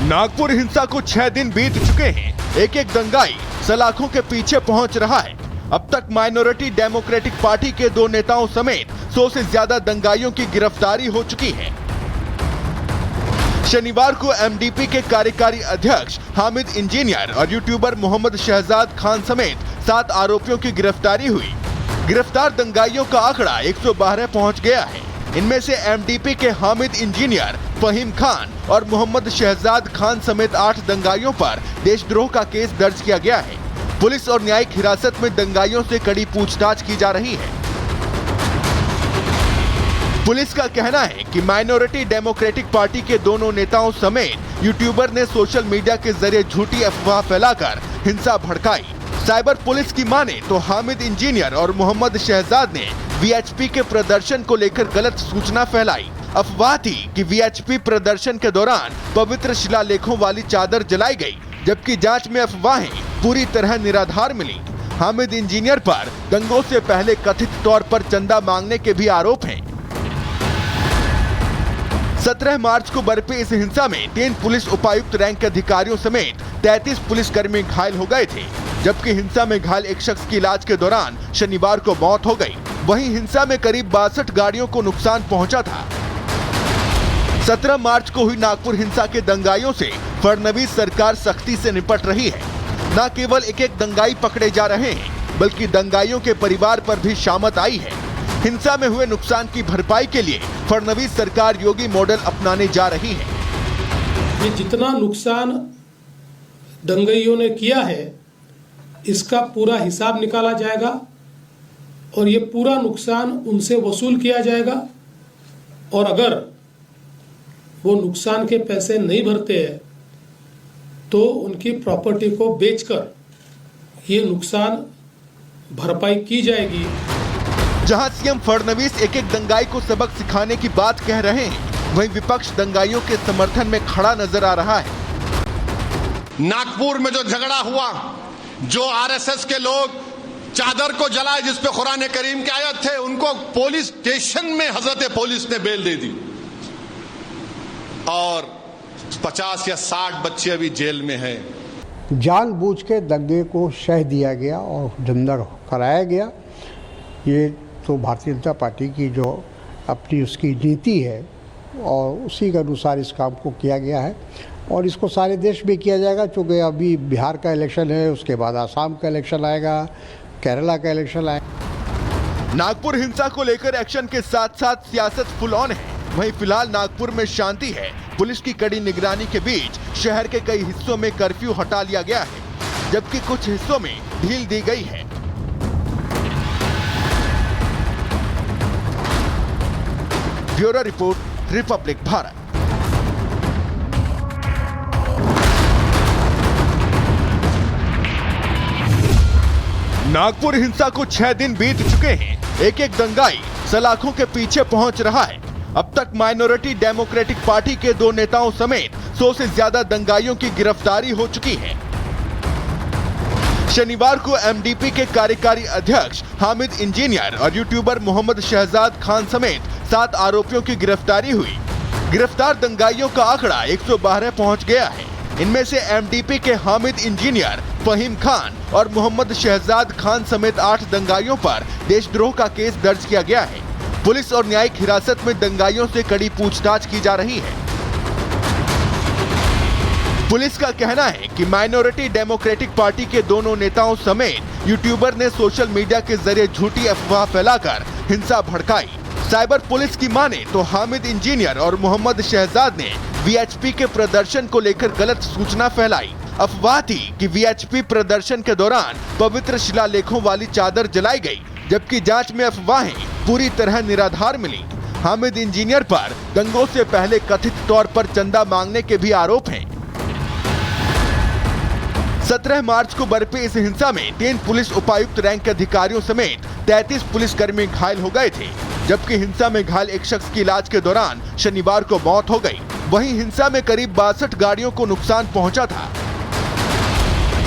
नागपुर हिंसा को 6 दिन बीत चुके हैं। एक एक दंगाई सलाखों के पीछे पहुंच रहा है। अब तक माइनॉरिटी डेमोक्रेटिक पार्टी के 2 नेताओं समेत 100 से ज्यादा दंगाइयों की गिरफ्तारी हो चुकी है। शनिवार को एमडीपी के कार्यकारी अध्यक्ष हामिद इंजीनियर और यूट्यूबर मोहम्मद शहजाद खान समेत 7 आरोपियों की गिरफ्तारी हुई। गिरफ्तार दंगाइयों का आंकड़ा 112 पहुंच गया है। इनमें से एमडीपी के हामिद इंजीनियर, फहीम खान और मोहम्मद शहजाद खान समेत 8 दंगाइयों पर देशद्रोह का केस दर्ज किया गया है। पुलिस और न्यायिक हिरासत में दंगाइयों से कड़ी पूछताछ की जा रही है। पुलिस का कहना है कि माइनॉरिटी डेमोक्रेटिक पार्टी के दोनों नेताओं समेत यूट्यूबर ने सोशल मीडिया के जरिए झूठी अफवाह फैलाकर हिंसा भड़काई। साइबर पुलिस की माने तो हामिद इंजीनियर और मोहम्मद शहजाद ने वीएचपी के प्रदर्शन को लेकर गलत सूचना फैलाई। अफवाह थी कि वीएचपी प्रदर्शन के दौरान पवित्र शिलालेखों वाली चादर जलाई गई, जबकि जांच में अफवाहें पूरी तरह निराधार मिली। हामिद इंजीनियर पर दंगों से पहले कथित तौर पर चंदा मांगने के भी आरोप हैं। 17 मार्च को बरपी इस हिंसा में 3 पुलिस उपायुक्त रैंक के अधिकारियों समेत 33 पुलिसकर्मी घायल हो गए थे, जबकि हिंसा में घायल एक शख्स की इलाज के दौरान शनिवार को मौत हो गई। वहीं हिंसा में करीब 62 गाड़ियों को नुकसान पहुंचा था। 17 मार्च को हुई नागपुर हिंसा के दंगाइयों से फडणवीस सरकार सख्ती से निपट रही है। न केवल एक एक दंगाई पकड़े जा रहे हैं, बल्कि दंगाइयों के परिवार पर भी शामत आई है। हिंसा में हुए नुकसान की भरपाई के लिए फडणवीस सरकार योगी मॉडल अपनाने जा रही है। ये जितना नुकसान दंगाइयों ने किया है, इसका पूरा हिसाब निकाला जाएगा और ये पूरा नुकसान उनसे वसूल किया जाएगा। और अगर वो नुकसान के पैसे नहीं भरते हैं तो उनकी प्रॉपर्टी को बेचकर ये नुकसान भरपाई की जाएगी। जहां सीएम फडणवीस एक एक दंगाई को सबक सिखाने की बात कह रहे हैं, वहीं विपक्ष दंगाइयों के समर्थन में खड़ा नजर आ रहा है। नागपुर में जो झगड़ा हुआ, जो आरएसएस के लोग चादर को जलाए जिस पे कुरान करीम के आयत थे, उनको पुलिस स्टेशन में हजरत पुलिस ने बेल दे दी और 50 या 60 बच्चे अभी जेल में हैं। जानबूझ के दंगे को शह दिया गया और दंगा कराया गया। ये तो भारतीय जनता पार्टी की जो अपनी उसकी नीति है और उसी के अनुसार इस काम को किया गया है और इसको सारे देश में किया जाएगा। चूँकि अभी बिहार का इलेक्शन है, उसके बाद आसाम का इलेक्शन आएगा, केरला का इलेक्शन आएगा। नागपुर हिंसा को लेकर एक्शन के साथ साथ सियासत फुल ऑन है। वहीं फिलहाल नागपुर में शांति है। पुलिस की कड़ी निगरानी के बीच शहर के कई हिस्सों में कर्फ्यू हटा लिया गया है, जबकि कुछ हिस्सों में ढील दी गई है। Bureau report, Republic Bharat. Nagpur हिंसा को 6 दिन बीत चुके हैं। एक एक दंगाई सलाखों के पीछे पहुंच रहा है। अब तक माइनॉरिटी डेमोक्रेटिक पार्टी के 2 नेताओं समेत 100 से ज्यादा दंगाइयों की गिरफ्तारी हो चुकी है। शनिवार को एमडीपी के कार्यकारी अध्यक्ष हामिद इंजीनियर और यूट्यूबर मोहम्मद शहजाद खान समेत 7 आरोपियों की गिरफ्तारी हुई। गिरफ्तार दंगाइयों का आंकड़ा 112 पहुंच गया है। इनमें से एमडीपी के हामिद इंजीनियर, फहीम खान और मोहम्मद शहजाद खान समेत 8 दंगाइयों पर देशद्रोह का केस दर्ज किया गया है। पुलिस और न्यायिक हिरासत में दंगाइयों से कड़ी पूछताछ की जा रही है। पुलिस का कहना है कि माइनॉरिटी डेमोक्रेटिक पार्टी के दोनों नेताओं समेत यूट्यूबर ने सोशल मीडिया के जरिए झूठी अफवाह फैलाकर हिंसा भड़काई। साइबर पुलिस की माने तो हामिद इंजीनियर और मोहम्मद शहजाद ने वीएचपी के प्रदर्शन को लेकर गलत सूचना फैलाई। अफवाह थी कि वीएचपी प्रदर्शन के दौरान पवित्र शिलालेखों वाली चादर जलाई गई, जबकि जांच में अफवाहें पूरी तरह निराधार मिली। हामिद इंजीनियर पर दंगों से पहले कथित तौर पर चंदा मांगने के भी आरोप हैं। 17 मार्च को बरपी इस हिंसा में 3 पुलिस उपायुक्त रैंक के अधिकारियों समेत 33 पुलिसकर्मी घायल हो गए थे, जबकि हिंसा में घायल एक शख्स की इलाज के दौरान शनिवार को मौत हो गई। वहीं हिंसा में करीब 62 गाड़ियों को नुकसान पहुंचा था।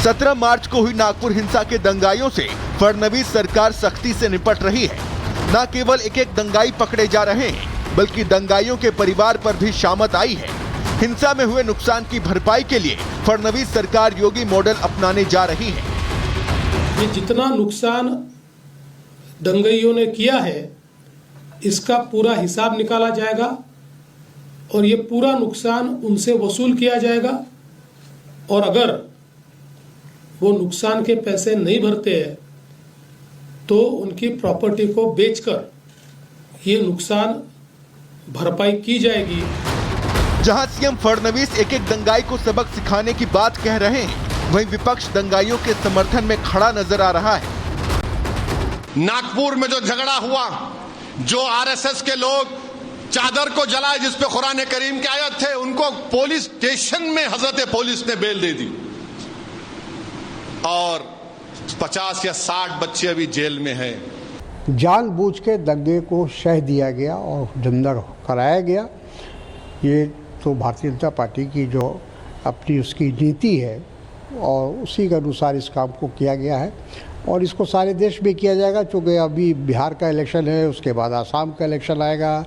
17 मार्च को हुई नागपुर हिंसा के दंगाइयों से फडणवीस सरकार सख्ती से निपट रही है। न केवल एक एक दंगाई पकड़े जा रहे हैं, बल्कि दंगाइयों के परिवार पर भी शामत आई है। हिंसा में हुए नुकसान की भरपाई के लिए फडणवीस सरकार योगी मॉडल अपनाने जा रही है। ये जितना नुकसान दंगइयों ने किया है इसका पूरा हिसाब निकाला जाएगा और ये पूरा नुकसान उनसे वसूल किया जाएगा। और अगर वो नुकसान के पैसे नहीं भरते हैं तो उनकी प्रॉपर्टी को बेचकर ये नुकसान भरपाई की जाएगी। जहां सीएम फडणवीस एक एक दंगाई को सबक सिखाने की बात कह रहे हैं, वहीं विपक्ष दंगाइयों के समर्थन में खड़ा नजर आ रहा है। नागपुर में जो झगड़ा हुआ, जो आरएसएस के लोग चादर को जलाए जिस पे कुरान करीम की आयत थे, उनको पुलिस स्टेशन में हजरत पुलिस ने बेल दे दी और 50 या 60 बच्चे अभी जेल में हैं। जानबूझ के दंगे को शह दिया गया और दंगा कराया गया। ये तो भारतीय जनता पार्टी की जो अपनी उसकी नीति है और उसी के अनुसार इस काम को किया गया है और इसको सारे देश में किया जाएगा। चूँकि अभी बिहार का इलेक्शन है, उसके बाद आसाम का इलेक्शन आएगा,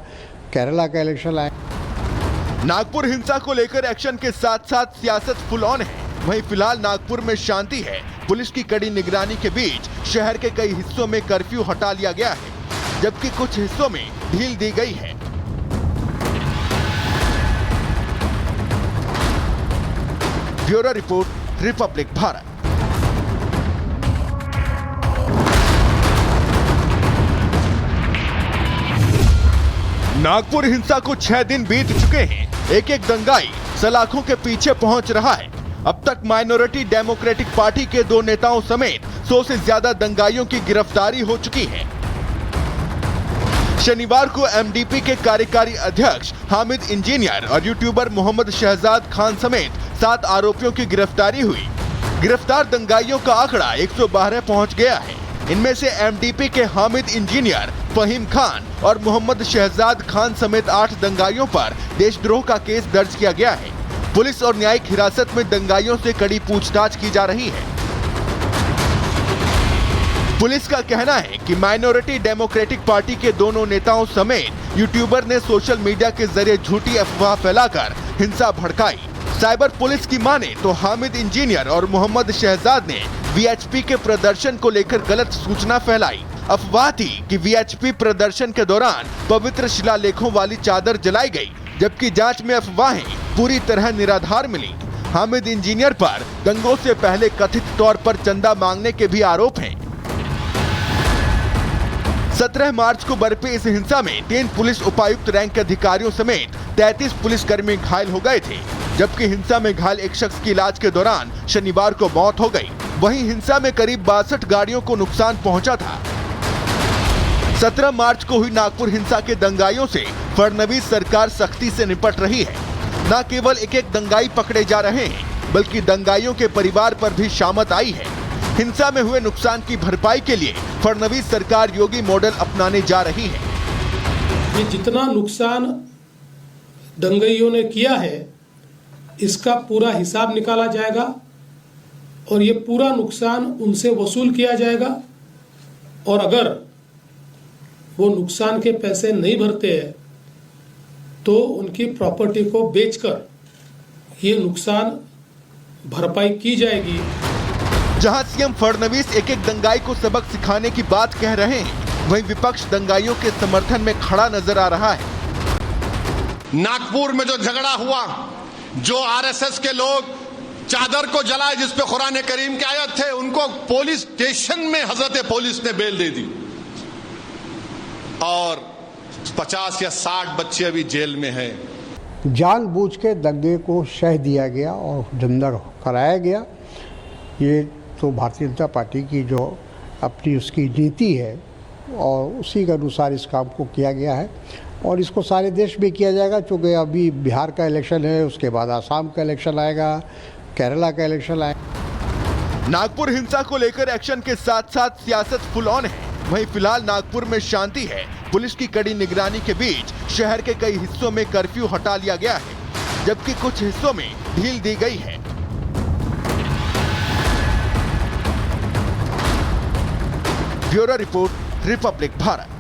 केरला का इलेक्शन आएगा। नागपुर हिंसा को लेकर एक्शन के साथ साथ सियासत फुल ऑन है। वहीं फिलहाल नागपुर में शांति है। पुलिस की कड़ी निगरानी के बीच शहर के कई हिस्सों में कर्फ्यू हटा लिया गया है, जबकि कुछ हिस्सों में ढील दी गई है। Bureau report, Republic Bharat. Nagpur हिंसा को 6 दिन बीत चुके हैं। एक एक दंगाई सलाखों के पीछे पहुंच रहा है। अब तक माइनॉरिटी डेमोक्रेटिक पार्टी के 2 नेताओं समेत 100 से ज्यादा दंगाइयों की गिरफ्तारी हो चुकी है। शनिवार को एमडीपी के कार्यकारी अध्यक्ष हामिद इंजीनियर और यूट्यूबर मोहम्मद शहजाद खान समेत 7 आरोपियों की गिरफ्तारी हुई। गिरफ्तार दंगाइयों का आंकड़ा 112 पहुंच गया है। इनमें से एमडीपी के हामिद इंजीनियर, फहीम खान और मोहम्मद शहजाद खान समेत 8 दंगाइयों पर देशद्रोह का केस दर्ज किया गया है। पुलिस और न्यायिक हिरासत में दंगाइयों से कड़ी पूछताछ की जा रही है। पुलिस का कहना है कि माइनॉरिटी डेमोक्रेटिक पार्टी के दोनों नेताओं समेत यूट्यूबर ने सोशल मीडिया के जरिए झूठी अफवाह फैलाकर हिंसा भड़काई। साइबर पुलिस की माने तो हामिद इंजीनियर और मोहम्मद शहजाद ने वीएचपी के प्रदर्शन को लेकर गलत सूचना फैलाई। अफवाह थी कि वीएचपी प्रदर्शन के दौरान पवित्र शिलालेखों वाली चादर जलाई गई, जबकि जांच में अफवाहें पूरी तरह निराधार मिली। हामिद इंजीनियर पर दंगों से पहले कथित तौर पर चंदा मांगने के भी आरोप हैं। 17 मार्च को बरपी इस हिंसा में 3 पुलिस उपायुक्त रैंक के अधिकारियों समेत 33 पुलिसकर्मी घायल हो गए थे, जबकि हिंसा में घायल एक शख्स की इलाज के दौरान शनिवार को मौत हो गई। वहीं हिंसा में करीब 62 गाड़ियों को नुकसान पहुंचा था। 17 मार्च को हुई नागपुर हिंसा के दंगाइयों से फडणवीस सरकार सख्ती से निपट रही है। न केवल एक एक दंगाई पकड़े जा रहे हैं, बल्कि दंगाइयों के परिवार पर भी शामत आई है। हिंसा में हुए नुकसान की भरपाई के लिए फडणवीस सरकार योगी मॉडल अपनाने जा रही है। ये जितना नुकसान दंगइयों ने किया है इसका पूरा हिसाब निकाला जाएगा और ये पूरा नुकसान उनसे वसूल किया जाएगा। और अगर वो नुकसान के पैसे नहीं भरते हैं तो उनकी प्रॉपर्टी को बेचकर ये नुकसान भरपाई की जाएगी। जहां सीएम फडणवीस एक एक दंगाई को सबक सिखाने की बात कह रहे हैं, वहीं विपक्ष दंगाइयों के समर्थन में खड़ा नजर आ रहा है। नागपुर में जो झगड़ा हुआ, जो आरएसएस के लोग चादर को जलाए जिस पे कुरान करीम की आयत थे, उनको पुलिस स्टेशन में हजरत पुलिस ने बेल दे दी और 50 या 60 बच्चे अभी जेल में हैं। जानबूझ के दंगे को शह दिया गया और दंगा कराया गया। ये तो भारतीय जनता पार्टी की जो अपनी उसकी नीति है और उसी के अनुसार इस काम को किया गया है और इसको सारे देश में किया जाएगा। चूँकि अभी बिहार का इलेक्शन है, उसके बाद आसाम का इलेक्शन आएगा, केरला का इलेक्शन आएगा। नागपुर हिंसा को लेकर एक्शन के साथ साथ सियासत फुल ऑन है। वहीं फिलहाल नागपुर में शांति है। पुलिस की कड़ी निगरानी के बीच शहर के कई हिस्सों में कर्फ्यू हटा लिया गया है, जबकि कुछ हिस्सों में ढील दी गई है। Bureau report, Republic Bharat.